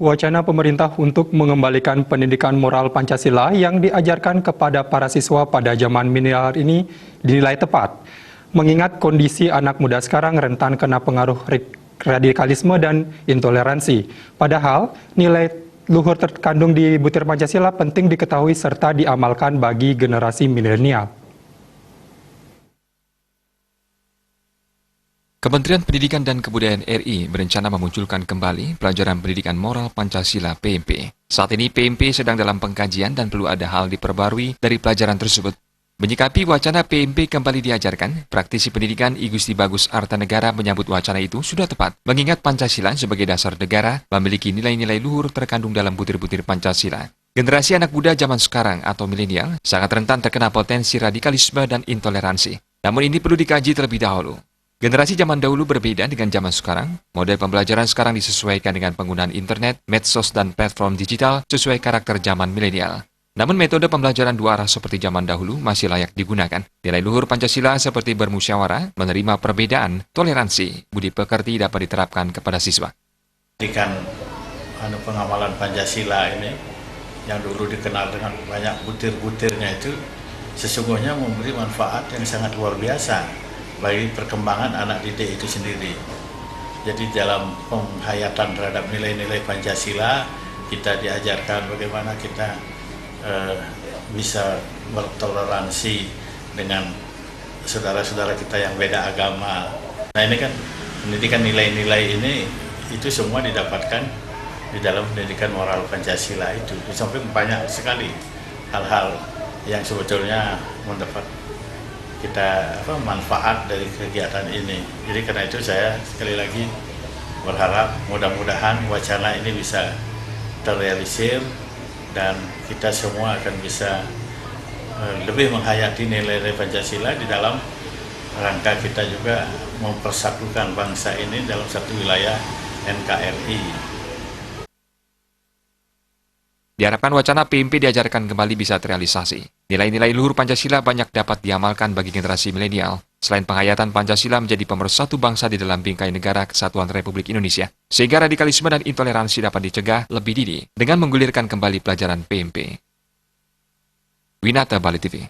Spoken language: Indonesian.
Wacana pemerintah untuk mengembalikan pendidikan moral Pancasila yang diajarkan kepada para siswa pada zaman milenial ini dinilai tepat. Mengingat kondisi anak muda sekarang rentan kena pengaruh radikalisme dan intoleransi. Padahal nilai luhur terkandung di butir Pancasila penting diketahui serta diamalkan bagi generasi milenial. Kementerian Pendidikan dan Kebudayaan RI berencana memunculkan kembali pelajaran pendidikan moral Pancasila PMP. Saat ini PMP sedang dalam pengkajian dan perlu ada hal diperbarui dari pelajaran tersebut. Menyikapi wacana PMP kembali diajarkan, praktisi pendidikan I Gusti Bagus Artanegara menyambut wacana itu sudah tepat, mengingat Pancasila sebagai dasar negara memiliki nilai-nilai luhur terkandung dalam butir-butir Pancasila. Generasi anak muda zaman sekarang atau milenial sangat rentan terkena potensi radikalisme dan intoleransi. Namun ini perlu dikaji terlebih dahulu. Generasi zaman dahulu berbeda dengan zaman sekarang. Model pembelajaran sekarang disesuaikan dengan penggunaan internet, medsos, dan platform digital sesuai karakter zaman milenial. Namun metode pembelajaran dua arah seperti zaman dahulu masih layak digunakan. Nilai luhur Pancasila seperti bermusyawarah, menerima perbedaan, toleransi, budi pekerti dapat diterapkan kepada siswa. Pengamalan Pancasila ini yang dulu dikenal dengan banyak butir-butirnya itu sesungguhnya memberi manfaat yang sangat luar biasa bagi perkembangan anak didik itu sendiri. Jadi dalam penghayatan terhadap nilai-nilai Pancasila, kita diajarkan bagaimana kita bisa bertoleransi dengan saudara-saudara kita yang beda agama. Nah ini kan pendidikan nilai-nilai ini itu semua didapatkan di dalam pendidikan moral Pancasila itu. Sampai banyak sekali hal-hal yang sebetulnya mendapat kita manfaat dari kegiatan ini. Jadi karena itu saya sekali lagi berharap mudah-mudahan wacana ini bisa terrealisir dan kita semua akan bisa lebih menghayati nilai-nilai Pancasila di dalam rangka kita juga mempersatukan bangsa ini dalam satu wilayah NKRI. Diharapkan wacana PMP diajarkan kembali bisa terrealisasi. Nilai-nilai luhur Pancasila banyak dapat diamalkan bagi generasi milenial. Selain penghayatan Pancasila menjadi pemersatu bangsa di dalam bingkai negara kesatuan Republik Indonesia, sehingga radikalisme dan intoleransi dapat dicegah lebih dini dengan menggulirkan kembali pelajaran PMP. Winata Bali TV.